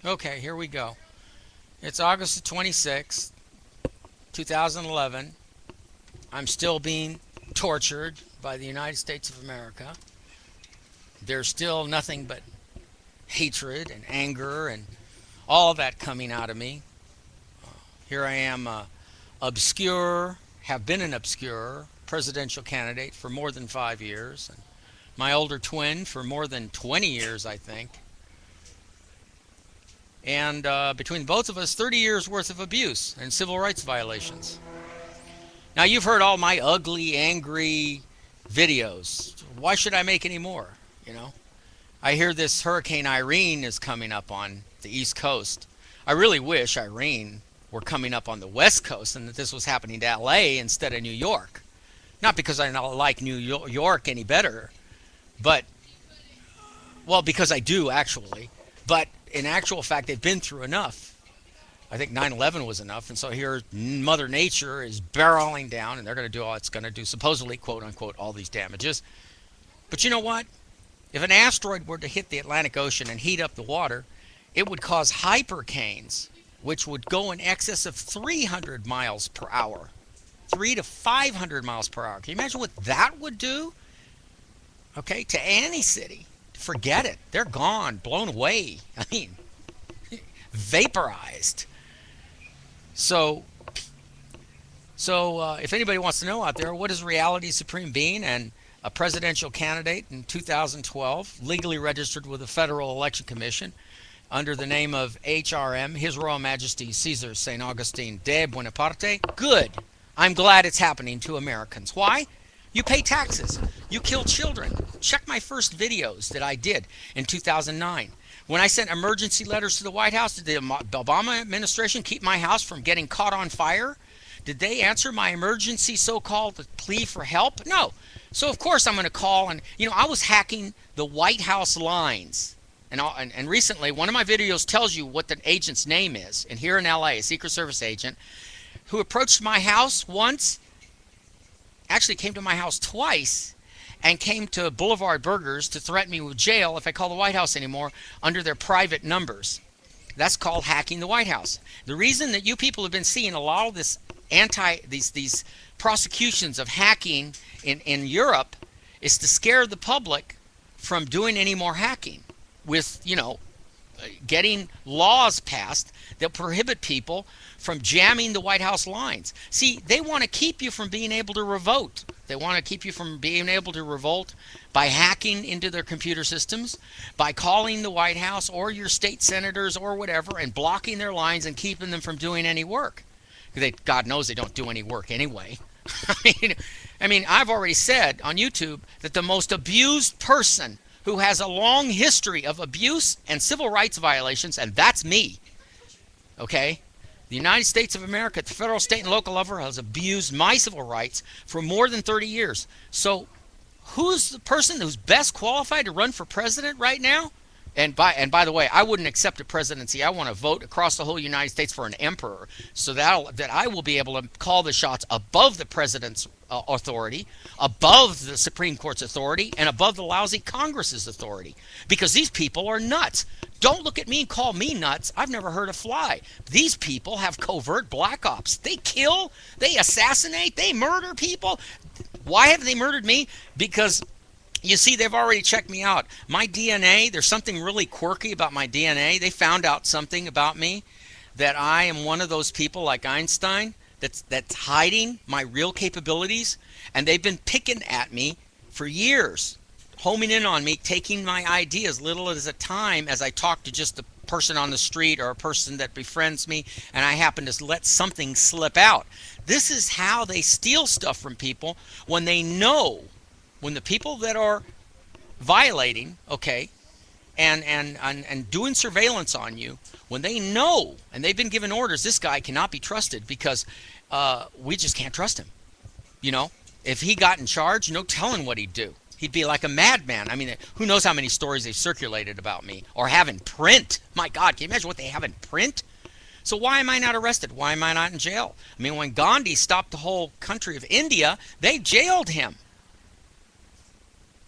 Okay, here we go. It's August the 26th, 2011. I'm still being tortured by the United States of America. There's still nothing but hatred and anger and all that coming out of me. Here I am, obscure, have been an obscure presidential candidate for more than 5 years. And my older twin for more than 20 years, I think. And between both of us, 30 years worth of abuse and civil rights violations. Now, you've heard all my ugly, angry videos. Why should I make any more? You know, I hear this Hurricane Irene is coming up on the East Coast. I really wish Irene were coming up on the West Coast and that this was happening to LA instead of New York. Not because I don't like New York any better, but, well, because I do actually. But in actual fact, they've been through enough. I think 9/11 was enough, and so here Mother Nature is barreling down, and they're going to do all it's going to do, supposedly, quote unquote, all these damages. But you know what? If an asteroid were to hit the Atlantic Ocean and heat up the water, it would cause hypercanes, which would go in excess of 300 miles per hour, 300 to 500 miles per hour. Can you imagine what that would do? Okay, to any city. Forget it. They're gone, blown away. I mean, vaporized. So if anybody wants to know out there, what is Reality Supreme Being and a presidential candidate in 2012, legally registered with the Federal Election Commission under the name of HRM, His Royal Majesty Caesar St. Augustine de Buonaparte? Good. I'm glad it's happening to Americans. Why? You pay taxes. You kill children. Check my first videos that I did in 2009. When I sent emergency letters to the White House, did the Obama administration keep my house from getting caught on fire? Did they answer my emergency so-called plea for help? No. So of course I'm going to call, and I was hacking the White House lines. And recently, one of my videos tells you what the agent's name is. And here in LA, a Secret Service agent who approached my house once, actually came to my house twice, and came to Boulevard Burgers to threaten me with jail if I call the White House anymore under their private numbers. That's called hacking the White House. The reason that you people have been seeing a lot of this these prosecutions of hacking in Europe is to scare the public from doing any more hacking with, getting laws passed that prohibit people from jamming the White House lines. See, they want to keep you from being able to revote. They want to keep you from being able to revolt by hacking into their computer systems, by calling the White House or your state senators or whatever and blocking their lines and keeping them from doing any work. God knows they don't do any work anyway. I mean, I've already said on YouTube that the most abused person who has a long history of abuse and civil rights violations, and that's me, okay? The United States of America at the federal, state, and local level has abused my civil rights for more than 30 years. So who's the person who's best qualified to run for president right now? And by the way, I wouldn't accept a presidency. I want to vote across the whole United States for an emperor, so that I will be able to call the shots above the president's authority, above the Supreme Court's authority, and above the lousy Congress's authority. Because these people are nuts. Don't look at me and call me nuts. I've never heard a fly. These people have covert black ops. They kill, they assassinate, they murder people. Why have they murdered me? Because you see, they've already checked me out. My DNA, there's something really quirky about my DNA. They found out something about me, that I am one of those people like Einstein that's hiding my real capabilities, and they've been picking at me for years, homing in on me, taking my ideas little at a time as I talk to just a person on the street or a person that befriends me, and I happen to let something slip out. This is how they steal stuff from people when they know. When the people that are violating, okay, and doing surveillance on you, when they know, and they've been given orders, this guy cannot be trusted because we just can't trust him. If he got in charge, no telling what he'd do. He'd be like a madman. I mean, who knows how many stories they've circulated about me or have in print. My God, can you imagine what they have in print? So why am I not arrested? Why am I not in jail? I mean, when Gandhi stopped the whole country of India, they jailed him.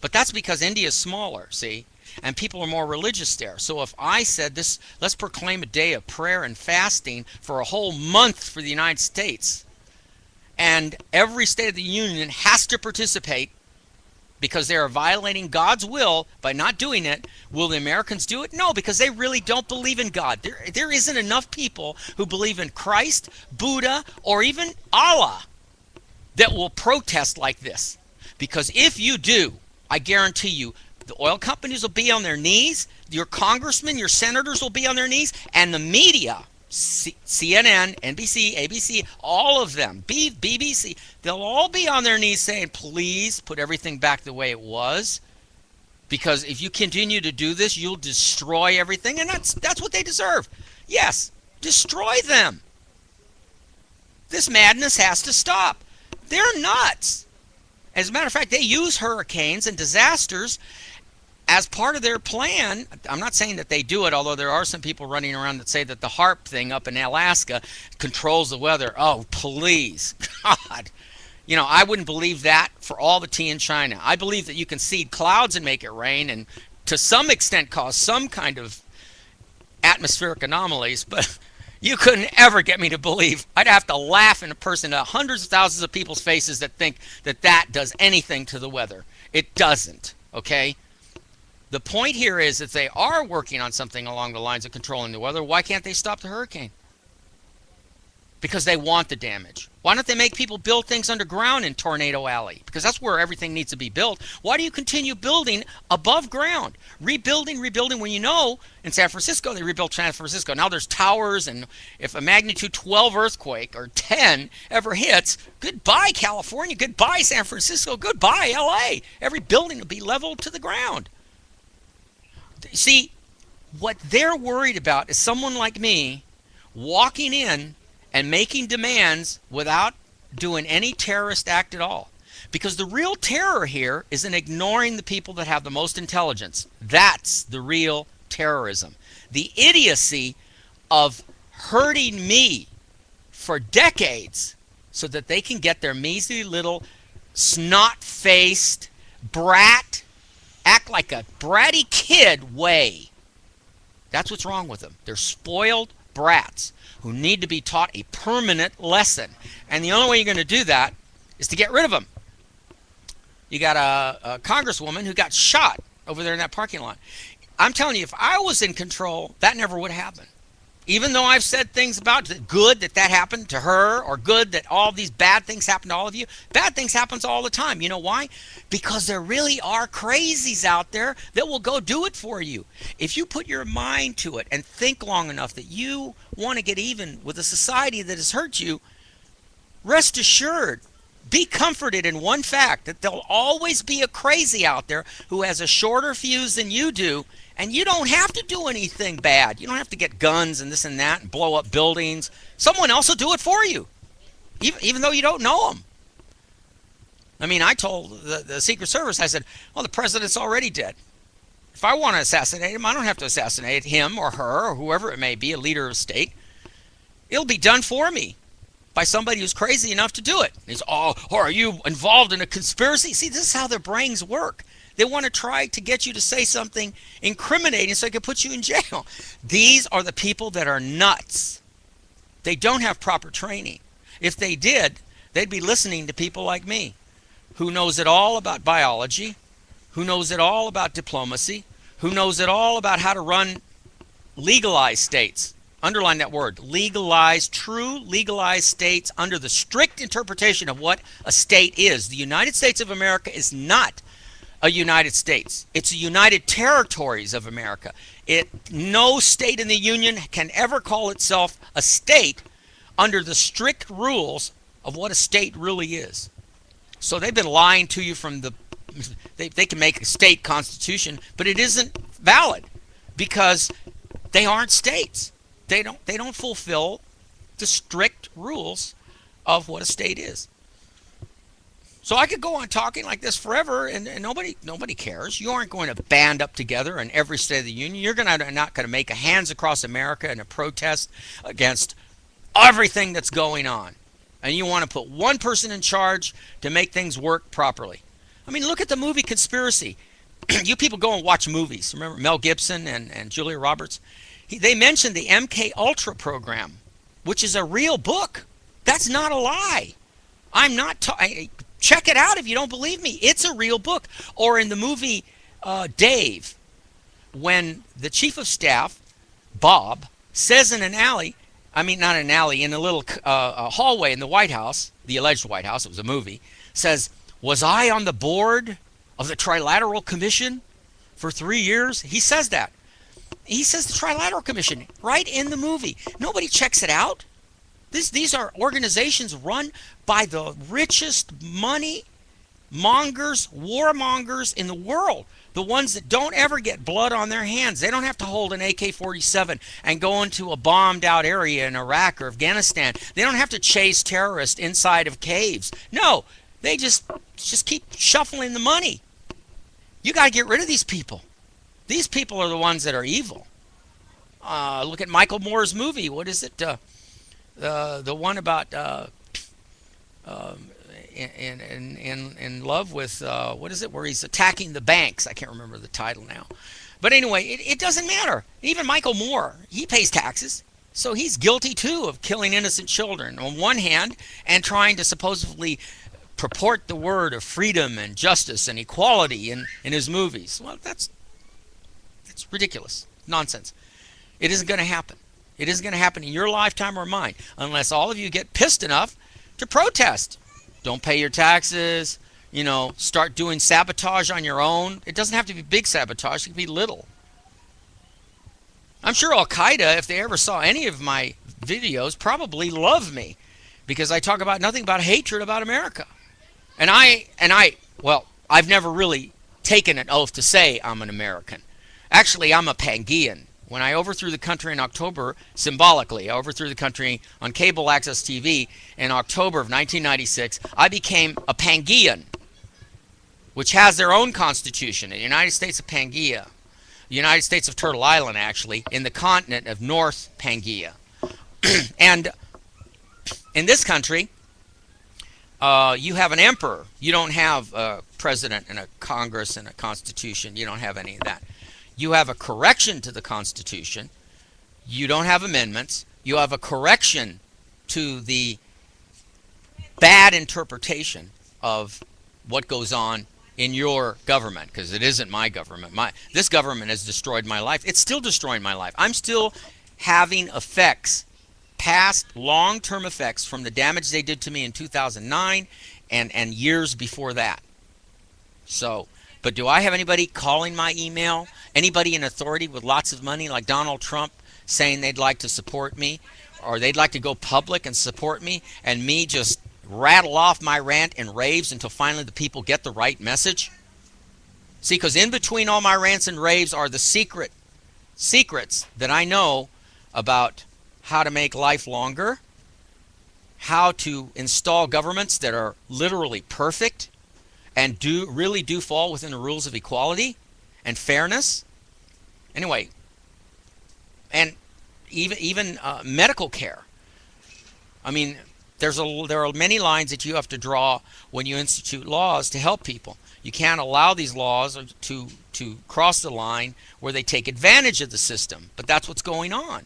But that's because India is smaller, see? and people are more religious there. So if I said this, let's proclaim a day of prayer and fasting for a whole month for the United States, and every state of the union has to participate because they are violating God's will by not doing it, will the Americans do it? No, because they really don't believe in God. There isn't enough people who believe in Christ, Buddha, or even Allah that will protest like this. Because if you do, I guarantee you, the oil companies will be on their knees, your congressmen, your senators will be on their knees, and the media, CNN, NBC, ABC, all of them, BBC, they'll all be on their knees saying, please put everything back the way it was, because if you continue to do this, you'll destroy everything, and that's what they deserve. Yes, destroy them. This madness has to stop. They're nuts. As a matter of fact, they use hurricanes and disasters as part of their plan. I'm not saying that they do it, although there are some people running around that say that the HAARP thing up in Alaska controls the weather. Oh, please, God. You know, I wouldn't believe that for all the tea in China. I believe that you can seed clouds and make it rain and to some extent cause some kind of atmospheric anomalies, but you couldn't ever get me to believe. I'd have to laugh in person to hundreds of thousands of people's faces that think that that does anything to the weather. It doesn't, okay? The point here is that they are working on something along the lines of controlling the weather. Why can't they stop the hurricane? Because they want the damage. Why don't they make people build things underground in Tornado Alley? Because that's where everything needs to be built. Why do you continue building above ground? Rebuilding when you know in San Francisco, they rebuilt San Francisco. Now there's towers, and if a magnitude 12 earthquake or 10 ever hits, goodbye California, goodbye San Francisco, goodbye LA. Every building will be leveled to the ground. See, what they're worried about is someone like me walking in and making demands without doing any terrorist act at all. Because the real terror here is in ignoring the people that have the most intelligence. That's the real terrorism. The idiocy of hurting me for decades so that they can get their measly little snot-faced brat, act like a bratty kid way. That's what's wrong with them. They're spoiled brats who need to be taught a permanent lesson. And the only way you're going to do that is to get rid of them. You got a congresswoman who got shot over there in that parking lot. I'm telling you, if I was in control, that never would happen. Even though I've said things about it, good that happened to her, or good that all these bad things happen to all of you, bad things happens all the time. You know why? Because there really are crazies out there that will go do it for you. If you put your mind to it and think long enough that you want to get even with a society that has hurt you, rest assured, be comforted in one fact, that there'll always be a crazy out there who has a shorter fuse than you do. And you don't have to do anything bad. You don't have to get guns and this and that and blow up buildings. Someone else will do it for you, even though you don't know them. I mean, I told the Secret Service, I said, well, the president's already dead. If I want to assassinate him, I don't have to assassinate him or her or whoever it may be, a leader of a state. It'll be done for me by somebody who's crazy enough to do it. He's, oh, are you involved in a conspiracy? See, this is how their brains work. They want to try to get you to say something incriminating so they can put you in jail. These are the people that are nuts. They don't have proper training. If they did, they'd be listening to people like me, who knows it all about biology, who knows it all about diplomacy, who knows it all about how to run legalized states. Underline that word, legalized, true legalized states under the strict interpretation of what a state is. The United States of America is not a United States. It's the United Territories of America. No state in the Union can ever call itself a state under the strict rules of what a state really is. So they've been lying to you from the... They can make a state constitution, but it isn't valid because they aren't states. They don't fulfill the strict rules of what a state is. So I could go on talking like this forever, and nobody cares. You aren't going to band up together in every state of the union. You're not going to make a hands across America in a protest against everything that's going on. And you want to put one person in charge to make things work properly. I mean, look at the movie Conspiracy. You people go and watch movies. Remember Mel Gibson and Julia Roberts? They mentioned the MK Ultra program, which is a real book. That's not a lie. I'm not check it out if you don't believe me. It's a real book. Or in the movie Dave, when the chief of staff, Bob, says in an alley, I mean not an alley, in a little hallway in the White House, the alleged White House, it was a movie, says, "Was I on the board of the Trilateral Commission for 3 years?" He says that. He says the Trilateral Commission right in the movie. Nobody checks it out. These are organizations run by the richest money mongers, warmongers in the world. The ones that don't ever get blood on their hands. They don't have to hold an AK-47 and go into a bombed out area in Iraq or Afghanistan. They don't have to chase terrorists inside of caves. No, they just keep shuffling the money. You got to get rid of these people. These people are the ones that are evil. Look at Michael Moore's movie. What is it? The one about in love with what is it? Where he's attacking the banks. I can't remember the title now. But anyway, it doesn't matter. Even Michael Moore, he pays taxes. So he's guilty too of killing innocent children on one hand and trying to supposedly purport the word of freedom and justice and equality in his movies. Well, that's ridiculous. Nonsense. It isn't going to happen. It isn't going to happen in your lifetime or mine unless all of you get pissed enough to protest. Don't pay your taxes, start doing sabotage on your own. It doesn't have to be big sabotage. It can be little. I'm sure Al-Qaeda, if they ever saw any of my videos, probably love me because I talk about nothing but hatred about America. And I've never really taken an oath to say I'm an American. Actually, I'm a Pangaean. When I overthrew the country in October, symbolically, I overthrew the country on cable access TV in October of 1996, I became a Pangaean, which has their own constitution, the United States of Pangaea, the United States of Turtle Island, actually, in the continent of North Pangaea. And in this country, you have an emperor. You don't have a president and a Congress and a constitution. You don't have any of that. You have a correction to the Constitution. You don't have amendments. You have a correction to the bad interpretation of what goes on in your government, because it isn't my government. This government has destroyed my life. It's still destroying my life. I'm still having effects, past long-term effects from the damage they did to me in 2009 and years before that. So, but do I have anybody calling my email? Anybody in authority with lots of money like Donald Trump saying they'd like to support me or they'd like to go public and support me and me just rattle off my rant and raves until finally the people get the right message? See, because in between all my rants and raves are the secrets that I know about how to make life longer, how to install governments that are literally perfect and really do fall within the rules of equality and fairness. Anyway, and even medical care. I mean, there are many lines that you have to draw when you institute laws to help people. You can't allow these laws to cross the line where they take advantage of the system, but that's what's going on.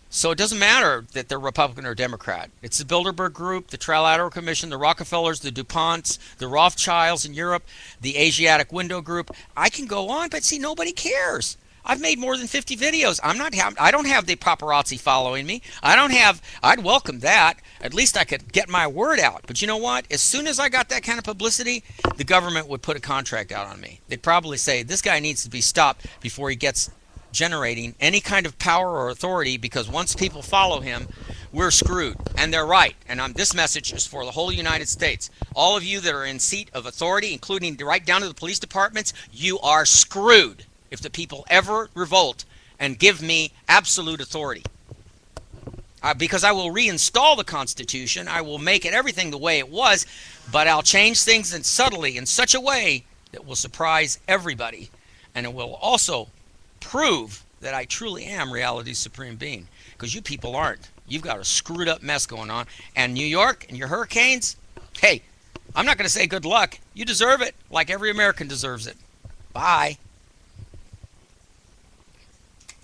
So it doesn't matter that they're Republican or Democrat. It's the Bilderberg Group, the Trilateral Commission, the Rockefellers, the DuPonts, the Rothschilds in Europe, the Asiatic Window Group. I can go on, but see, nobody cares. I've made more than 50 videos. I don't have the paparazzi following me. I'd welcome that. At least I could get my word out. But you know what? As soon as I got that kind of publicity, the government would put a contract out on me. They'd probably say, this guy needs to be stopped before he gets generating any kind of power or authority, because once people follow him, we're screwed. And they're right. And this message is for the whole United States. All of you that are in seat of authority, including right down to the police departments, you are screwed if the people ever revolt and give me absolute authority. Because I will reinstall the Constitution. I will make it everything the way it was, but I'll change things subtly in such a way that will surprise everybody. And it will also prove that I truly am reality's supreme being, because you people aren't. You've got a screwed up mess going on. And New York and your hurricanes, hey, I'm not going to say good luck. You deserve it, like every American deserves it. Bye.